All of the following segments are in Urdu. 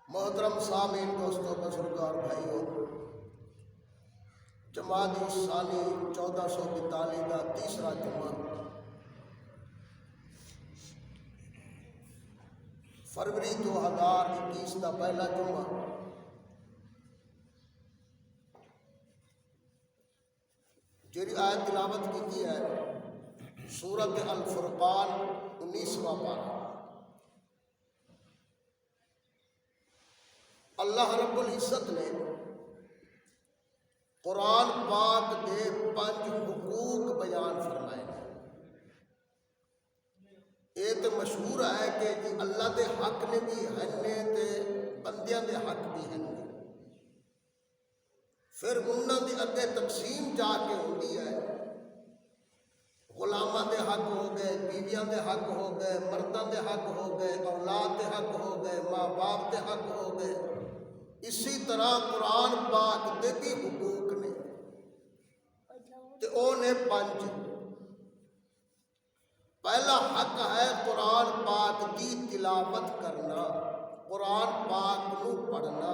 محترم سامعین، دوستوں، بزرگار بھائیوں، جمادی الثانی 1442 کا تیسرا جمعہ فروری 2021 کا پہلا جمعہ جیڑی آیت تلاوت کی ہے سورۃ الفرقان 19واں پارہ۔ اللہ رب العزت نے قرآن پاک دے 5 حقوق بیان فرمائے ہیں۔ یہ تو مشہور ہے کہ اللہ دے حق نے بھی ہنے تے پھر انہوں دی اگے تقسیم جا کے ہوتی ہے، غلاماں دے حق ہو گئے، بیویاں دے حق ہو گئے، مرداں دے حق ہو گئے، اولاد دے حق ہو گئے، ماں باپ دے حق ہو گئے۔ اسی طرح قرآن پاک دے بھی حقوق نے تے او نے 5۔ پہلا حق ہے قرآن پاک دی تلاوت کرنا، قرآن پاک نو پڑھنا۔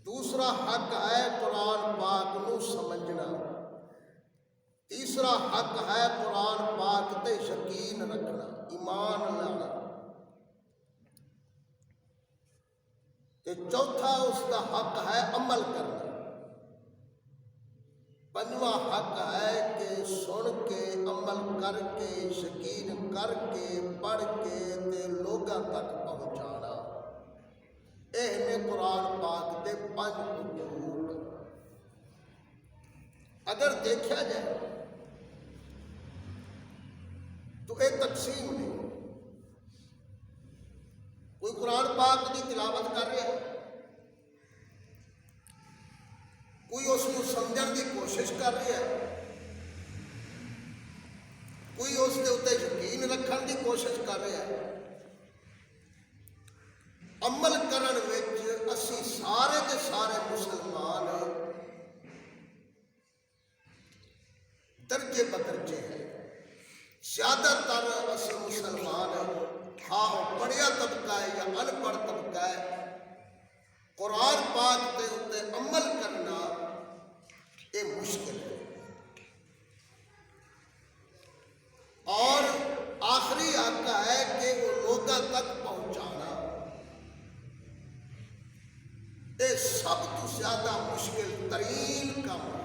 دوسرا حق ہے قرآن پاک نو سمجھنا۔ تیسرا حق ہے قرآن پاک تے یقین رکھنا، ایمان لانا۔ تے چوتھا اس کا حق ہے عمل کرنا۔ پنجواں حق ہے کہ سن کے عمل کر کے یقین کر کے پڑھ کے تے لوگاں تک پہنچانا۔ یہ نے قرآن پاک دے 5 حقوق۔ اگر دیکھا جائے تو ایک تقسیم نہیں، کوئی قرآن پاک کی تلاوت کر رہا ہے، کوئی اس کو سمجھن کی کوشش کر رہا ہے، کوئی اس کے اتنے یقین رکھن کی کوشش کر رہا ہے۔ عمل کرن وچ اسی سارے کے سارے مسلمان درجے بدرجے ہیں۔ زیادہ تر اسی مسلمان ہاں پڑھیا طبقہ ہے یا ان پڑھ طبقہ ہے، قرآن پاک کے اتنے عمل کرنا یہ مشکل ہے۔ اور آخری حق ہے کہ وہ لوگوں تک پہنچانا، یہ سب تو زیادہ مشکل ترین کام ہے۔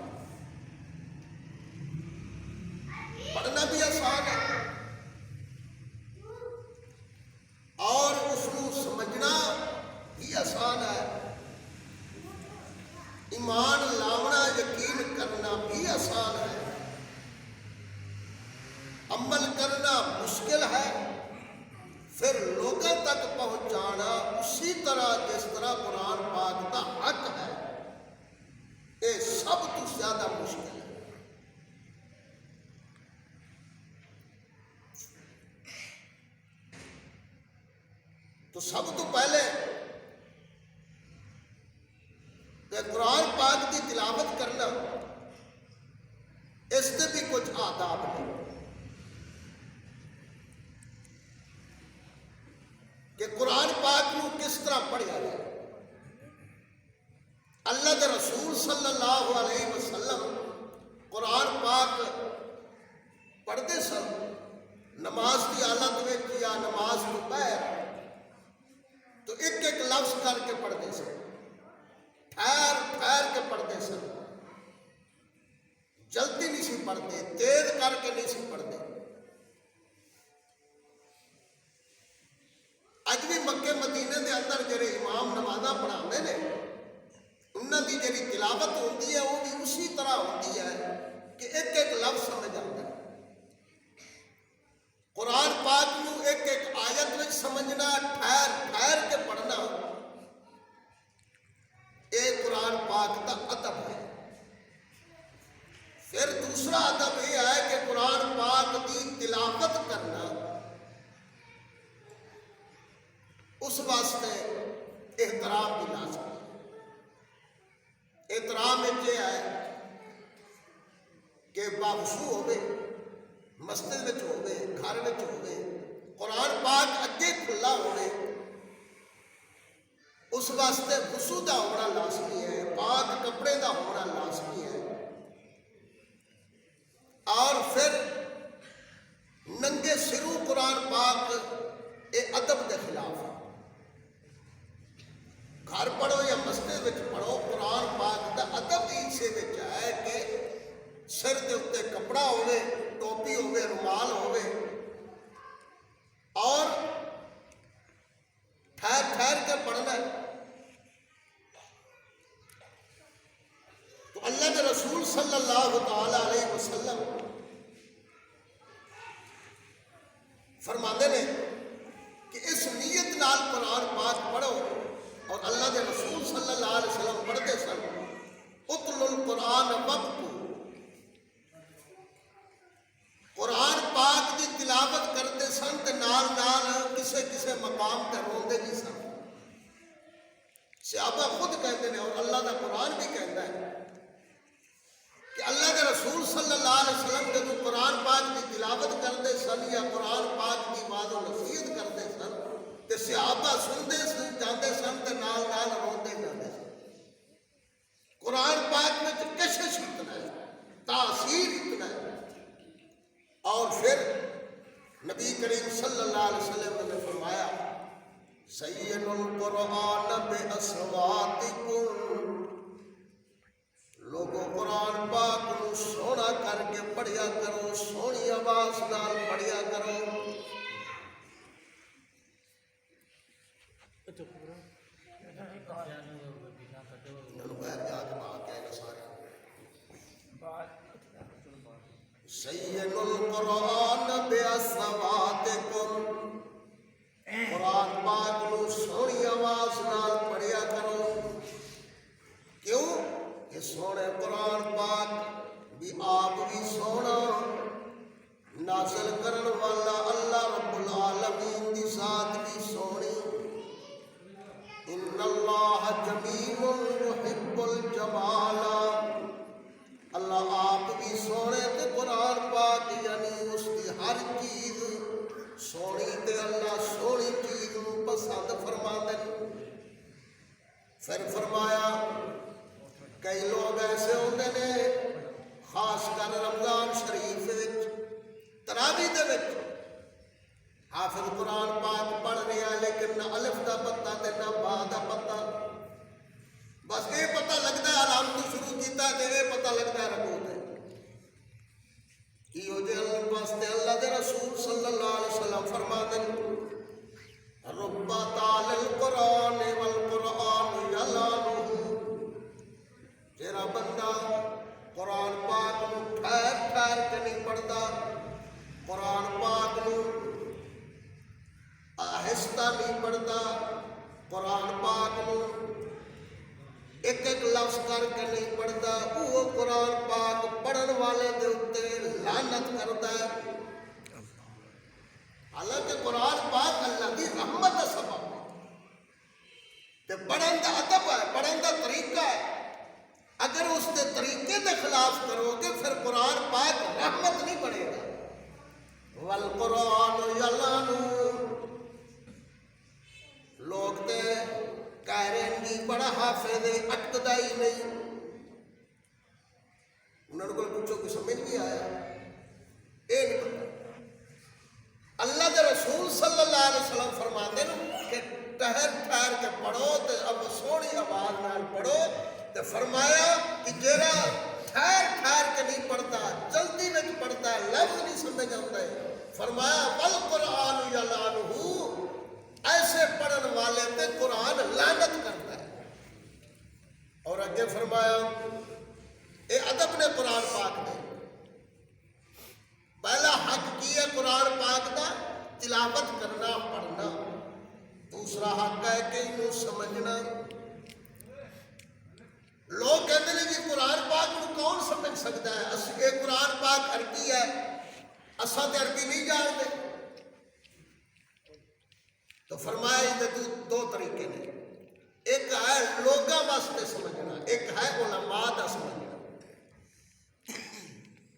پڑھنا بھی آسان ہے اور اس کو سمجھنا بھی آسان ہے، ایمان لاؤنا یقین کرنا بھی آسان ہے، عمل کرنا مشکل ہے، پھر لوگوں تک پہنچانا اسی طرح جس طرح قرآن پاک کا حق ہے، یہ سب تو زیادہ مشکل ہے۔ تو سب تو پہلے کہ قرآن پاک کی تلاوت کرنا، اس سے بھی کچھ آداب ہیں کہ قرآن پاک کو کس طرح پڑھا جائے۔ اللہ کے رسول صلی اللہ علیہ وسلم قرآن پاک پڑھتے سن، نماز کی حالت میں یا نماز تو پہر تو ایک ایک لفظ کر کے پڑھتے سن، ٹھہر ٹھہر کے پڑھتے سن، جلدی نہیں سی پڑھتے، تیز کر کے نہیں سی پڑھتے۔ اج بھی مکے مدینے دے اندر جڑے امام نمازاں پڑھاندے نے، انہاں دی جڑی تلاوت ہوتی ہے وہ بھی اسی طرح ہوتی ہے کہ ایک ایک لفظ سمجھ آتا ہے۔ قرآن پاک کو ایک ایک آیت میں سمجھنا، ٹھہر ٹھہر کے پڑھنا، یہ قرآن پاک کا ادب ہے۔ پھر دوسرا ادب یہ ہے کہ قرآن پاک کی تلاوت کرنا، اس واسطے احترام بھی لازم ہے۔ احترام یہ ہے کہ باوضو ہوئے، مسجد میں ہوئے، گھر میں ہوئے، قرآن پاک اگے کھلا ہوئے، اس واسطے وضو دا ہونا لازمی ہے، پاک کپڑے دا ہونا لازمی ہے۔ اور پھر ننگے سروں قرآن پاک یہ ادب کے خلاف ہے۔ گھر پڑھو یا مسجد میں پڑھو، قرآن پاک دا ادب ہی اسے ہے کہ سر دے اتنے کپڑا ہوئے، ٹوپی ہوئے، رومال ہوئے، اور ٹھہر ٹھہر کے پڑھنا ہے۔ تو اللہ کے رسول صلی اللہ تعالی علیہ وسلم فرماتے ہیں کہ اس نیت نال قرآن پاک پڑھو، اور اللہ کے رسول صلی اللہ علیہ وسلم پڑھتے سن القرآن وقت قرآن پاک دی تلاوت کرتے سن تے نال نال کسے کسے مقام تے روندے بھی سن. صحابہ خود کہتے ہیں اور اللہ دا قرآن بھی کہتا ہے کہ اللہ کے رسول صلی اللہ علیہ وسلم جب قرآن پاک کی تلاوت کرتے سن یا قرآن پاک کی واض و نصیحت کرتے سن تے صحابہ سنتے سن جاندے سن تے نال نال روندے جاندے سن. قرآن پاک میں کشش اتنا ہے, تاثیر اتنا ہے. اور پھر نبی کریم صلی اللہ علیہ وسلم نے فرمایا سید القرآن بأصواتکم, لوگوں قرآن پاک کو سونا کر کے پڑھیا کرو, سونی آواز نال پڑھیا کرو. سید القرآن بأصواتکم, قرآن پاک کو سونی آواز نال پڑھیا کرو. کیوں کہ سونے قرآن پاک بھی آپ بھی سونا, نازل کرن والا اللہ رب العالمین دی ذات بھی سونی. ان اللہ جمیل یحب الجمال, اللہ آپ بھی سونے تے قرآن پاک یعنی اس کی ہر چیز سونی تے اللہ سونی چیز پسند فرما دے. پھر فرمایا کئی لوگ ایسے ہوتے نے خاص کر رمضان شریف تراویح دے وچ حافظ قرآن پاک پڑھ رہے ہیں لیکن نہ الف دا پتہ تے نہ با دا پتہ, بس یہ پتہ لگتا ہے آرام تو شروع کیتا ہے یہ پتہ لگتا ہے رکوع تے کی ہو جائے. واسطے اللہ دے رسول صلی اللہ علیہ وسلم فرما دیں رب تعالی القرآن والقرآن یلانہ, جیرا بندہ قرآن پاک نو ٹھہر ٹھہر کے نہیں پڑھتا, قرآن پاک نو آہستہ نہیں پڑھتا, قرآن پاک نو ایک ایک لفظ کر کے نہیں پڑھتا, وہ قرآن پاک پڑھن والے دے اتے لعنت کرتا ہے. حالانکہ قرآن پاک اللہ دی رحمت کا سبب ہے تے پڑھن دا ادب ہے, پڑھن دا طریقہ ہے. اگر اس کے طریقے کے خلاف کرو گے پھر قرآن پاک رحمت نہیں پڑے گا. والقرآن یلانہ, لوگ تے کہہ رہے ہیں جی بڑا حافظ ہے, اٹکتا ہی نہیں. انہوں نے کوئی پوچھو کوئی سمجھ نہیں آیا, یہ نہیں پتا. اللہ کے رسول صلی اللہ علیہ وسلم فرماتے ہیں کہ ٹہر ٹھہر کے پڑھو تے اب سونی آواز نال پڑھو. تے فرمایا کہ جیڑا ٹھہر ٹھہر کے نہیں پڑھتا, جلدی میں پڑھتا ہے, لفظ نہیں سمجھ آتا ہے, فرمایا والقرآن یلعنہ, ایسے پڑھن والے تے قرآن لعنت کرتا ہے. اور آگے فرمایا اے ادب نے قرآن پاک نے پہلا حق کی ہے قرآن پاک دا تلاوت کرنا پڑھنا, دوسرا حق ہے کہ انہوں سمجھنا. لوگ کہتے ہیں کہ قرآن پاک کو کون سمجھ سکتا ہے, یہ قرآن پاک عربی ہے, اساں تے عربی نہیں جانتے. تو فرمایا یہ دو طریقے نے, ایک ہے لوگاں واسطے سمجھنا, ایک ہے علماء دا سمجھنا.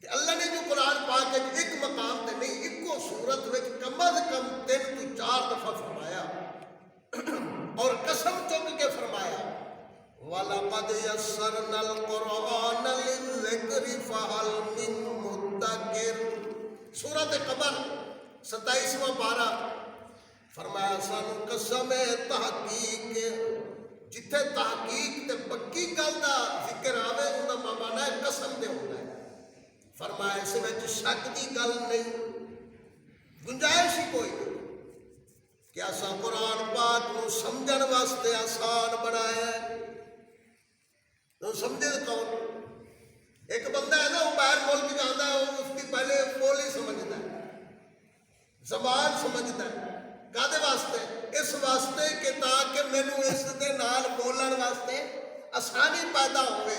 کہ اللہ نے جو قرآن پاک ایک مقام تے نہیں ایکو صورت میں کم از کم 3 تو 4 دفعہ فرمایا اور قسم چک کے فرمایا وَلَقَدْ يَسَّرْنَا الْقُرْآنَ لِلذِّكْرِ فَهَلْ مِن مُدَّكِرٍ, سورۃ قمر 27واں پارہ. فرمایا سانو قسم تحقیق, جتھے تحقیق تے پکی گل دا ذکر آوے اوندا معنی ہے قسم دے ہوندا ہے. فرمایا اس وچ شک دی گل نہیں, گنجائش ہی کوئی نہیں کہ اساں قرآن پاک نو سمجھن واسطے آسان بنایا ہے. تو سمجھے کون؟ ایک بندہ ہے نا وہ باہر ملک جانا ہے, وہ اس کی پہلے بولی سمجھتا ہے, زبان سمجھتا ہے. کادے واسطے؟ اس واسطے کہ تاکہ مینوں اس دے نال بولن واسطے آسانی پیدا ہوئے.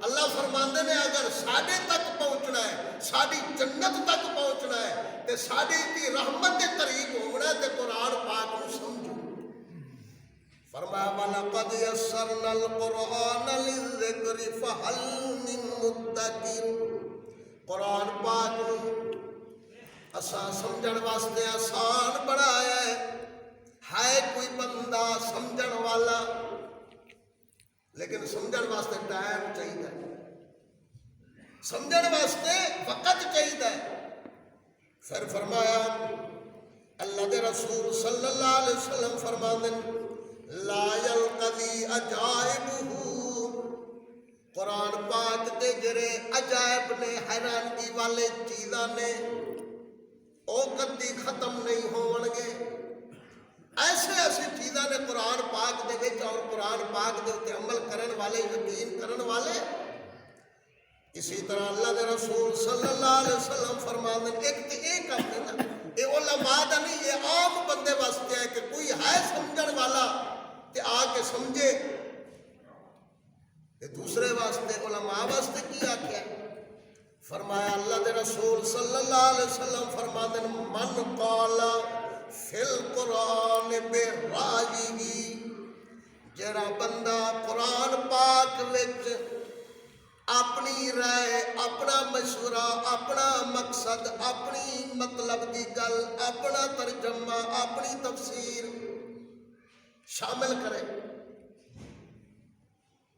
اللہ فرماندے نے اگر ساڈے تک پہنچنا ہے، ساری جنت تک پہنچنا ہے تے ساڈی دی رحمت دے طریق ہونا ہے تے قرآن پاک نو سمجھو۔ فرمایا وَلَقَدْ يَسَّرْنَا الْقُرْآنَ لِلذِّكْرِ فَهَلْ مِن مُدَّكِرٍ۔ قرآن پاک نو اساں سمجھن واسطے آسان بنایا ہے کوئی بندہ سمجھن والا، لیکن سمجھن واسطے ٹائم چاہیے، سمجھن واسطے وقت چاہیے۔ پھر فرمایا اللہ دے رسول صلی اللہ علیہ وسلم فرماندے لا یلقضی عجائبہ، قرآن پاک دے جڑے عجائب نے، حیرانگی والے چیزاں نے، او کدی ختم نہیں ہون گے۔ ایسے ایسی چیزاں نے قرآن پاک دے وچ، اور قرآن پاک دے اوتے عمل کرن والے، یقین کرن والے۔ اسی طرح اللہ دے رسول صلی اللہ علیہ وسلم فرماندے ایک تے ایک کام ہے نا، یہ علماء دا نہیں، یہ عام بندے واسطے ہے کہ کوئی ہے سمجھن والا تے آ کے سمجھے۔ تے دوسرے واسطے علماء واسطے کی آکھیا ہے؟ فرمایا اللہ دے رسول صلی اللہ علیہ وسلم فرماندے من قال فی القرآن برائیہ، جڑا بندہ قرآن پاک وچ اپنی رائے، اپنا مشورہ، اپنا مقصد، اپنی مطلب دی گل، اپنا ترجمہ، اپنی تفسیر شامل کرے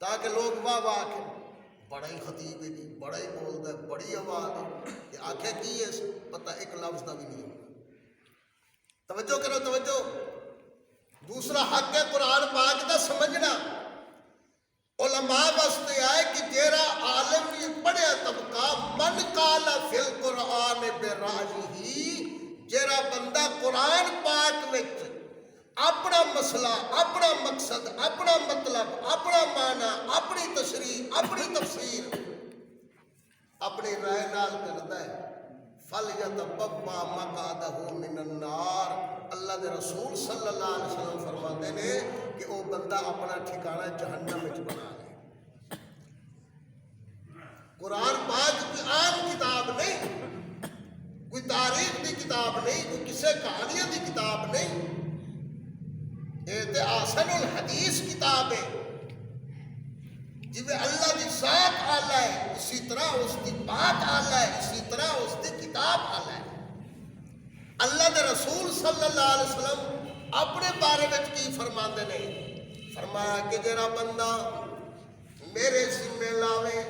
تاکہ لوگ واہ واہ آکھیں بڑا ہی خطیب ہے جی، بڑا ہی بولتا ہے، بڑی آواز ہے، یہ آکھے کی ہے پتہ ایک لفظ دا بھی نہیں ہوگا۔ توجہ کرو توجہ۔ دوسرا حق ہے قرآن پاک دا سمجھنا۔ علماء واسطے آئے کہ جیرا عالم یہ پڑھیا طبقہ من قال فی القرآن برائیہ، جیرا بندہ قرآن پاک وچ اپنا مسئلہ، اپنا مقصد، اپنا مطلب، اپنا معنی، اپنی تشریح، اپنی تفسیر اپنی رائے نال کرتا ہے فَلْيَتَبَوَّأْ مَقْعَدَهُ مِنَ النَّارِ۔ اللہ دے رسول صلی اللہ علیہ وسلم فرماتے ہیں کہ وہ بندہ اپنا ٹھکانہ جہنم وچ بنا لے۔ قرآن پاک کوئی عام کتاب نہیں، کوئی تاریخ دی کتاب نہیں، کوئی کسے کہانیاں دی کتاب نہیں، یہ تے احسن الحدیث کتاب ہے۔ جی اللہ دی ذات اعلیٰ ہے اسی طرح اس کی بات اعلیٰ ہے، اسی طرح اس کی کتاب اعلیٰ ہے۔ اللہ دے رسول صلی اللہ علیہ وسلم اپنے بارے میں کی فرماندے نے؟ فرمایا کہ جڑا بندہ میرے ذمہ لاوے،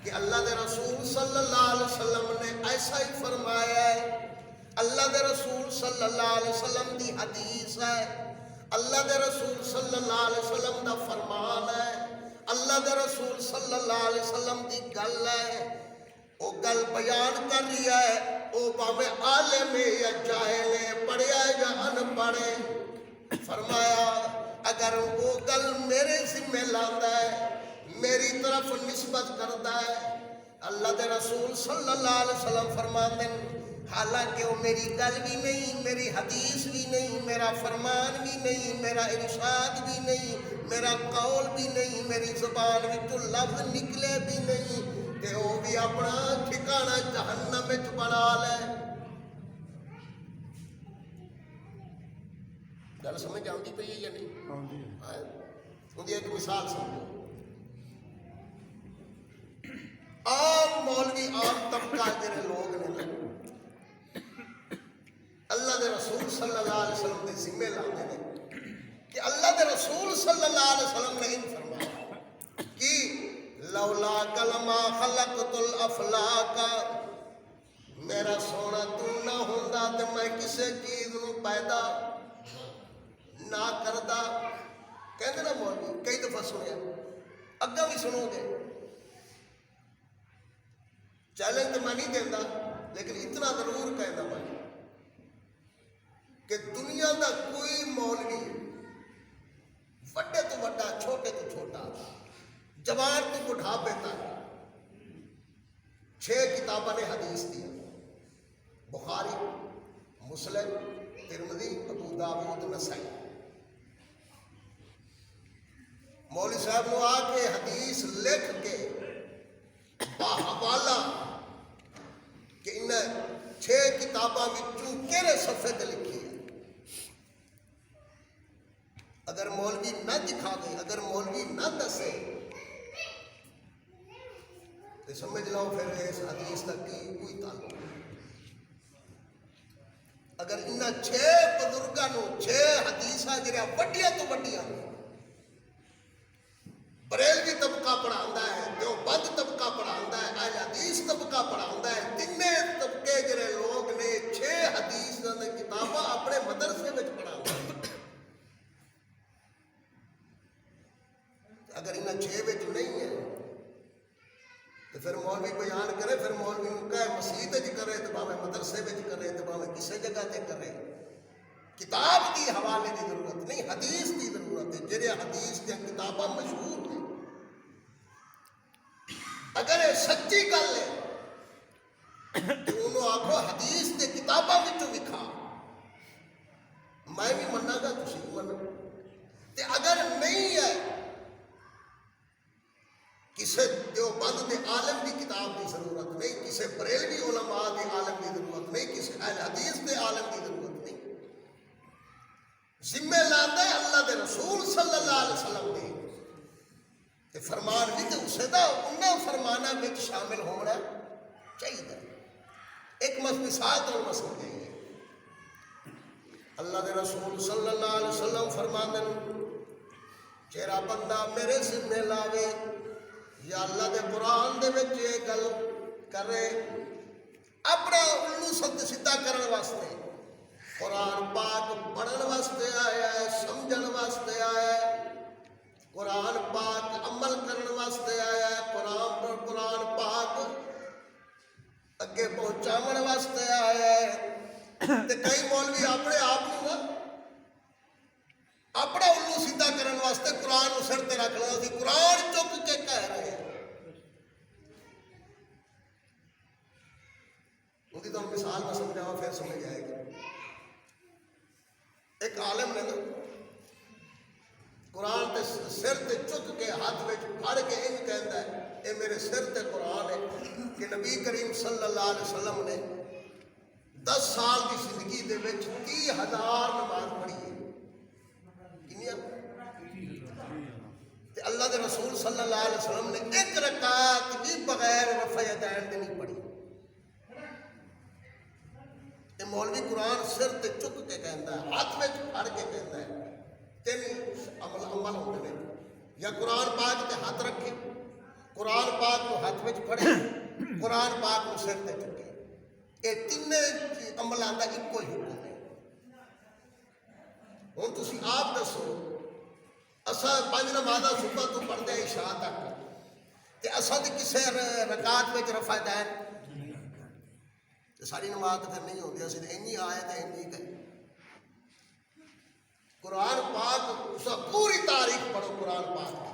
کہ اللہ دے رسول صلی اللہ علیہ وسلم نے ایسا ہی فرمایا ہے، اللہ دے رسول صلی اللہ علیہ وسلم دی حدیث ہے، اللہ دے رسول صلی اللہ علیہ وسلم دا فرمان ہے، اللہ دے رسول صلی اللہ علیہ وسلم دی گل ہے، وہ گل بیان کر رہی ہے، وہ باوے عالم یا جاہل ہے، پڑھیا یا ان پڑھے۔ فرمایا اگر وہ گل میرے ذمہ لاندا ہے، میری طرف نسبت کرتا ہے، اللہ دے رسول صلی اللہ علیہ وسلم فرماتے ہیں حالانکہ وہ میری گل بھی نہیں، میری حدیث بھی نہیں، میرا فرمان بھی نہیں، میرا ارشاد بھی نہیں، میرا قول بھی نہیں، میری زبان وچوں لفظ نکلے بھی نہیں، تے وہ بھی اپنا ٹھکانہ جہنم وچ بنا لے۔ گل سمجھ آتی پئی ہے یا نہیں؟ ان ایک مثال سمجھو، عام مولوی، عام طبقہ جڑے لوگ نے اللہ دے رسول صلی اللہ علیہ وسلم دے ذمہ لاتے ہیں کہ اللہ دے رسول صلی اللہ علیہ وسلم نے ان فرمایا کہ لولا کلمہ خلقت الافلاک، میرا سونا تو نہ ہوندا تے میں کسے چیز نو پیدا نہ کردا۔ کہندے نا مولوی، کئی دفعہ سنیا، اگا بھی سنو گے، چیلنج تو میں نہیں دینا لیکن اتنا ضرور کہنا میں کہ دنیا دا کوئی مولوی وڈے تو وڈا، چھوٹے تو چھوٹا، جوان تو بڑھاپے تک 6 کتاباں نے حدیث دیا، بخاری، مسلم، ترمذی، ابو داؤد، نسائی۔ مولوی صاحب نے آ کے حدیث لکھ کے باحوالہ کہ ان 6 کتاباں وچوں کہڑے صفحے تے لکھی ہے. اگر مولوی نہ دکھاوے، اگر مولوی نہ دسے تو سمجھ لو پھر اس حدیث کا کوئی تعلق نہیں. اگر ان 6 بزرگوں 6 حدیثاں جڑا وڈیاں تو وڈیاں بریلوی طبقہ پڑھاوندا ہے، دیوبند طبقہ پڑھاوندا ہے، اہل حدیث طبقہ پڑھاوندا ہے، تینے طبقے جڑے لوگ نے 6 حدیثاں دی کتاباں اپنے مدرسے وچ پڑھاوندا ہے. اگر ان 6 وچ نہیں ہے تو پھر مولوی بیان کرے، پھر مولوی نوں کہے مسجد وچ کرے تو بھاویں مدرسے وچ کرے تو بھاویں کسی جگہ تے کرے. کتاب دی حوالے دی ضرورت نہیں، حدیث دی ضرورت ہے. جڑے حدیث دی کتاباں مشہور ہیں، اگر یہ سچی گل ہے تو انہوں آکھو حدیث دی کتاباں وچوں وکھا، میں بھی مننا گا تسی بھی منو. تے اگر نہیں ہے کسی دیوبند دے عالم دی کتاب دی ضرورت نہیں، کسی بریلوی علماء دے عالم دی ضرورت نہیں، کسی اہل حدیث دے عالم دی ضرورت نہیں. ذمہ لاندہ ہے اللہ دے رسول صلی اللہ علیہ وسلم دی تے فرمان بھی تے اسے دا انہاں فرمانہ وچ شامل ہونا چاہیے. ایک مثال تو مسئلہ ہے، اللہ دے رسول صلی اللہ علیہ وسلم فرماندن جیڑا بندہ میرے ذمہ لاوے یا اللہ دے قرآن دے وچ یہ گل کرے اپنا الو سیدھا کرن واسطے، قرآن پاک پڑھن واسطے آیا ہے، سمجھن واسطے آیا ہے، قرآن پاک عمل کرن واسطے آیا ہے، قرآن پاک اگے پہنچاون واسطے آیا ہے. تے کئی مولوی اپنے آپ کو اپنا الو سیدھا کرن واسطے قرآن سر تے رکھ لیا، قرآن چک کے کہہ رہے ہیں. ان کی تو مثال میں سمجھاؤں پھر سمجھ آئے گی. ایک عالم نے نا قرآن تے سر تے چک کے ہاتھ میں پھڑ کے ان کہندا ہے اے میرے سر تے قرآن ہے کہ نبی کریم صلی اللہ علیہ وسلم نے 10 سال کی زندگی دے وچ 30,000 نماز پڑھی ہے. کنیاں؟ تے اللہ دے رسول صلی اللہ علیہ وسلم نے 1 رکعت بھی بغیر رفع یدین دے نہیں پڑھی. تے مولوی قرآن سر تے چک کے کہندا ہے، ہاتھ میں پھڑ کے کہندا ہے. 3 عمل ہوندے نے، یا قرآن پاک تے ہاتھ رکھے، قرآن پاک کو ہاتھ میں پھڑے، قرآن پاک کو سر تے چکے. یہ تین عملوں کا ایک ہی حکم ہے. ہوں تسی آپ دسو، اساں 5 نمازاں صبح تو پڑھتے ہیں عشاء تک، تے اساں تے کسے رکعت وچ رفع یدین تے ساری نماز تو پھر نہیں ہوندی. اسی اینی آئے تے اینی گئے. قرآن پاک پوری تاریخ پڑھو قرآن پاک کی.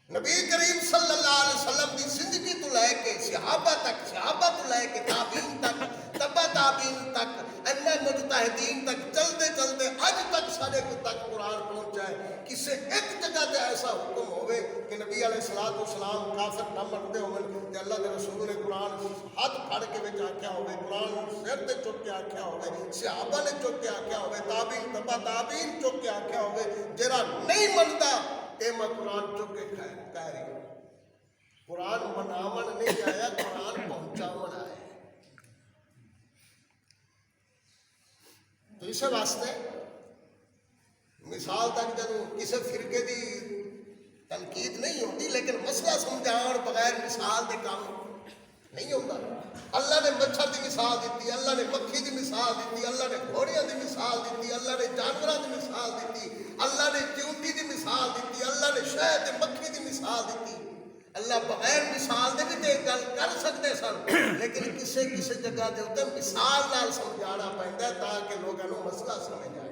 نبی کریم صلی اللہ علیہ وسلم کی زندگی تو لے کے صحابہ تک، صحابہ تو لے کے تابعین تک، تبع تابعین تک، ائمہ مجتہدین تک، چلتے چلتے اج تک سارے کو تک قرآن پہنچا ہے. کسی ایک جگہ تے ایسا حکم ہوئے کہ نبی علیہ الصلوۃ والسلام کافر نہ منتے ہوئے تے اللہ کے رسول نے قرآن ہاتھ پھڑ کے وچ آکھیا ہوئے، قرآن سر تے چک کے آکھیا ہوئے، صحابہ نے چک کے آکھیا ہوئے، تابعین تبع تابعین چک کے آکھیا ہوئے. جڑا نہیں منتا اے میں قرآن چک کے کہہ رہی ہوں. قرآن مناون نہیں آیا، قرآن پہنچاون آیا. تو اس واسطے مثال تک جدوں کسی فرقے دی تنقید نہیں ہوتی، لیکن مسئلہ سمجھاؤ بغیر مثال دے کام نہیں ہوتا. اللہ نے مچھر دی مثال دیتی، اللہ نے مکھی دی مثال دیتی، اللہ نے گھوڑیاں دی مثال دیتی، اللہ نے جانوراں دی مثال دیتی، اللہ نے چیونٹی دی مثال دیتی، اللہ نے شہد دی مکھی دی مثال دیتی. اللہ بغیر مثال دے بھی تے گل کر سکتے سن، لیکن کسی جگہ دے اوتے مثال نال سمجھانا پیندا ہے تاکہ لوگاں نوں مسئلہ سمجھ آئے.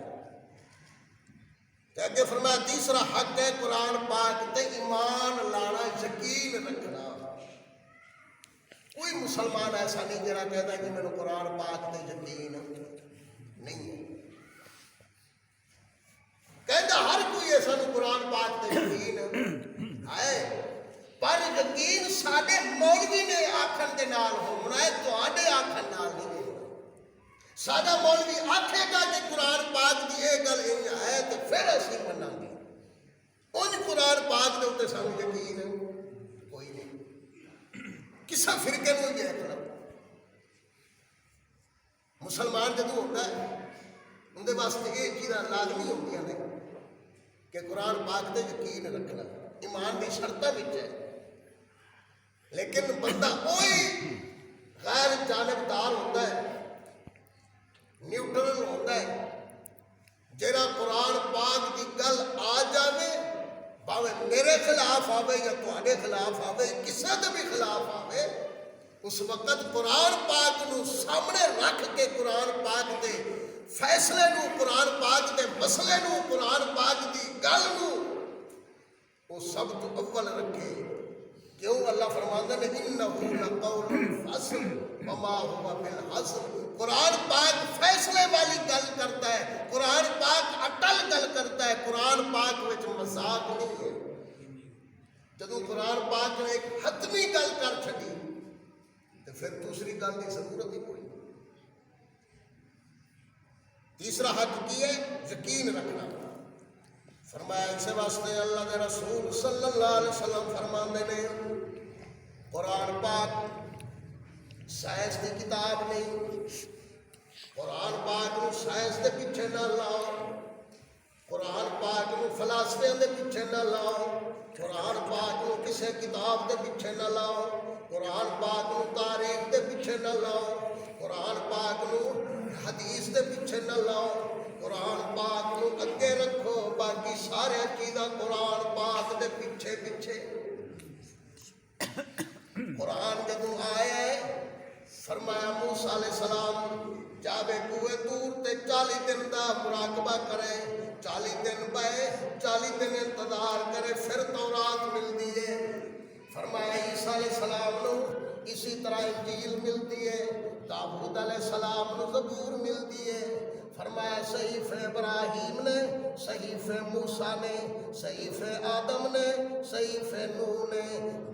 تے اگے فرمایا تیسرا حق ہے قرآن پاک تے ایمان لانا، یقین رکھنا. کوئی مسلمان ایسا نہیں جڑا کہتا کہ میرے قرآن پاک تے یقین نہیں ہے. کہتا ہر کوئی ایسا نہیں قرآن پاک تے یقین ہے. پر یقین ساڈے مولوی نے آکھن دے نال ہونا ہے، تواڈے آکھن نال نہیں ہونا۔ ساڈا مولوی آکھے گا کہ قرآن پاک دی یہ گل ہے تو پھر اسی مناں گے، ان قرآن پاک دے اوتے سانوں یقین کوئی نہیں۔ کسا فرقے نوں یہ ہے مسلمان جدوں ہوتا ہے اندر واسطے یہ چیزاں لازمی ہوندیاں نے کہ قرآن پاک تے یقین رکھنا ایمان دی شرطاں وچ ہے، لیکن بندہ وہی غیر جانبدار ہوتا ہے، نیوٹرل ہوتا ہے، جہاں قرآن پاک دی گل آ جاوے بھاوے میرے خلاف آوے یا تواڈے خلاف آوے، کسے دے بھی خلاف آوے، اس وقت قرآن پاک نو سامنے رکھ کے قرآن پاک دے فیصلے نو، قرآن پاک دے مسئلے نو، قرآن پاک دی گل نو وہ سب تو اول رکھے۔ کیوں اللہ فرماتا ہے انہ لقول فصل وما هو بالحزن۔ قرآن پاک فیصلے والی گل کرتا ہے، قرآن پاک اٹل گل کرتا ہے، قرآن پاک وچ مذاق نہیں ہے۔ جدوں قرآن پاک نے ایک حتمی گل کر چھڈی تو پھر دوسری گل کی ضرورت ہی کوئی نہیں۔ تیسرا حق کی ہے یقین رکھنا۔ فرمایا اس واسطے اللہ کے رسول صلی اللہ علیہ وسلم فرماندے نے قرآن پاک سائنس کی کتاب نہیں، قرآن پاک نو سائنس کے پیچھے نہ لاؤ، قرآن پاک نو فلاسفے کے پیچھے نہ لاؤ، قرآن پاک نو کسی کتاب کے پیچھے نہ لاؤ، قرآن پاک نو تاریخ کے پیچھے نہ لاؤ، قرآن پاک نو حدیث کے پیچھے نہ لاؤ، قرآن پاک نو اگے رکھو، باقی سارے چیزاں قرآن پاک دے پیچھے پیچھے۔ قرآن جدوں آیا ہے فرمایا موسیٰ علیہ السلام جاوے کوہ طور تے 40 دن دا مراقبہ کرے، 40 دن پائے، 40 دن انتظار کرے، پھر تورات ملتی ہے۔ فرمایا عیسیٰ علیہ السلام نو اسی طرح انجیل ملتی ہے، داؤد علیہ السلام نو زبور ملتی ہے۔ فرمایا صحیفہ ابراہیم نے، صحیفہ موسیٰ نے، صحیفہ آدم نے، صحیفہ نوح نے،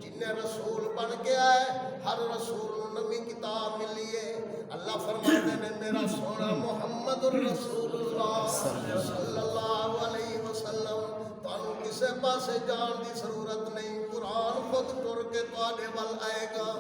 جن رسول بن کے آئے ہر رسول نبی کتاب ملی ہے۔ اللہ فرماتے نے میرا سونا محمد الرسول اللہ صلی اللہ علیہ وسلم تانوں کسے پاسے جان دی ضرورت نہیں، قرآن خود ٹر کے تواڈے ول آئے گا۔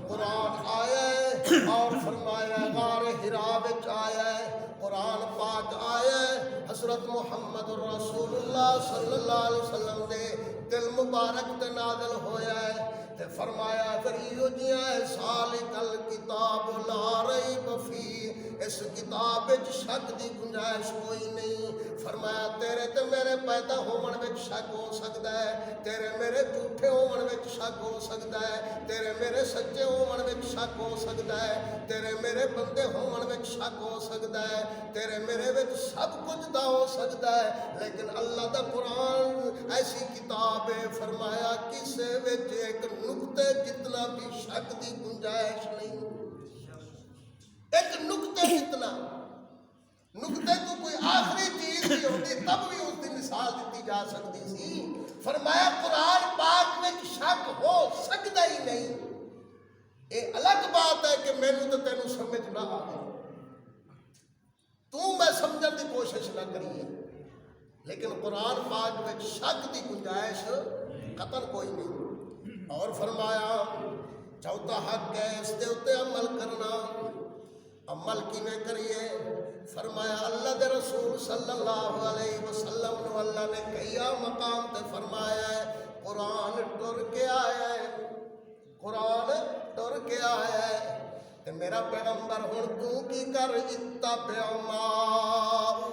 قرآن آیا ہے اور فرمایا غار حرا وچ آیا ہے، قرآن پاک آیا ہے حضرت محمد الرسول اللہ صلی اللہ علیہ وسلم دے دل مبارک تے نازل ہویا ہے تے فرمایا پھر ایو جیاں ہے سالک الکتاب لا ریب فی، اس کتاب وچ شک دی گنجائش کوئی نہیں۔ فرمایا تیرے تے میرے پیدا ہون وچ شک ہو سکدا ہے، تیرے میرے جھوٹے ہون وچ شک ہو سکدا ہے، تیرے میرے سچے ہون وچ شک ہو سکدا ہے، تیرے میرے بندے ہون وچ شک ہو سکدا ہے، تیرے میرے وچ سب کچھ دا ہو سکدا ہے، لیکن اللہ دا قرآن ایسی کتاب ہے فرمایا کسے وچ ایک نقطے جتنا بھی شک دی گنجائش نہیں، ایک نقطے جتنا، نقطے تو کوئی آخری چیز بھی ہوتی تب بھی اس کی مثال دیتی جا سکتی سی۔ فرمایا قرآن پاک میں شک ہو سکتا ہی نہیں۔ یہ الگ بات ہے کہ مینوں تو تینوں سمجھ نہ آئے، تو میں سمجھن کی کوشش نہ کریے، لیکن قرآن پاک میں شک کی گنجائش قطر کوئی نہیں۔ اور فرمایا چوتھا حق ہے اس دے اوتے عمل کرنا۔ عمل کیویں کریے؟ فرمایا اللہ دے رسول صلی اللہ علیہ وسلم نو اللہ نے کئی مقام تے فرمایا ہے قرآن ٹر کے آیا ہے، قرآن ٹر کے آیا ہے تے میرا پیغمبر ہن تو کی کر اتبع ما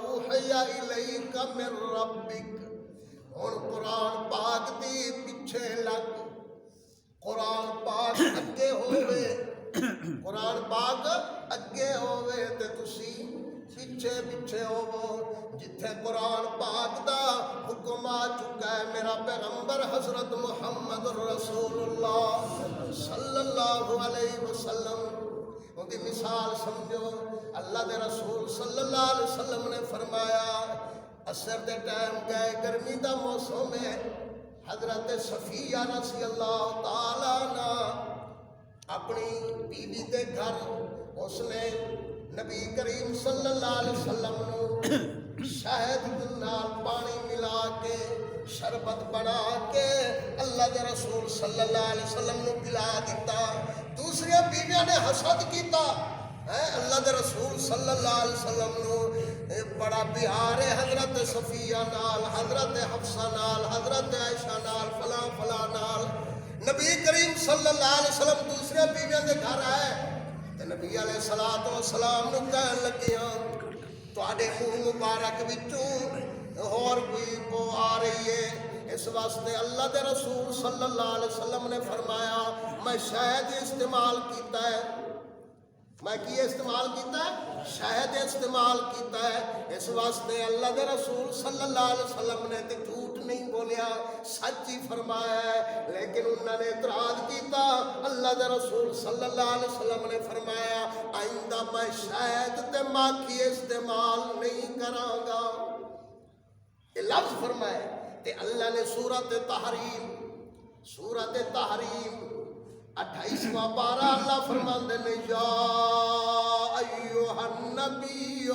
اوحی الیک من ربک، ہن قرآن پاک دی پیچھے لگ، قرآن پاک اگے ہوئے، قرآن پاک اگے ہوئے تے تسی پیچھے پیچھے ہوو۔ جتھے قرآن پاک دا حکم آ چکا ہے میرا پیغمبر حضرت محمد رسول اللہ صلی اللہ علیہ وسلم ان کی مثال سمجھو۔ اللہ دے رسول صلی اللہ علیہ وسلم نے فرمایا عصر دے ٹائم گئے، گرمی دا موسم ہے، حضرت صفیہ رضی اللہ تعالیٰ عنہ اپنی بیوی دے گھر اس نے نبی کریم صلی اللہ علیہ وسلم نو شہد نال پانی ملا کے شربت بنا کے اللہ دے رسول صلی اللہ علیہ وسلم نو پلا دیتا. دوسری بیویاں نے حسد کیتا اللہ دے رسول صلی اللہ علیہ وسلم نو بڑا پیار ہے حضرت صفیہ نال، حضرت حفصہ نال، حضرت عائشہ نال، فلاں فلاں نال. نبی کریم صلی اللہ علیہ وسلم دوسرے بیویاں دے گھر آئے تے نبی علیہ الصلوۃ والسلام نو کہن لگے تواڈے منہ مبارک وچوں اور کوئی بو آ رہی ہے. اس واسطے اللہ دے رسول صلی اللہ علیہ وسلم نے فرمایا میں شہد استعمال کیتا ہے. میں کی استعمال کیتا ہے؟ شہد استعمال کیتا ہے. اس واسطے اللہ دے رسول صلی اللہ علیہ وسلم نے تے جھوٹ نہیں بولیا، سچ ہی فرمایا ہے. لیکن انہوں نے اعتراض کیتا. اللہ دے رسول صلی اللہ علیہ وسلم نے فرمایا آئندہ میں شہد تے ماکھی استعمال نہیں کراں گا. یہ لفظ فرمائے تے اللہ نے سورۃ تحریم 28واں پارہ اللہ فرماندے نے یا ایھا النبی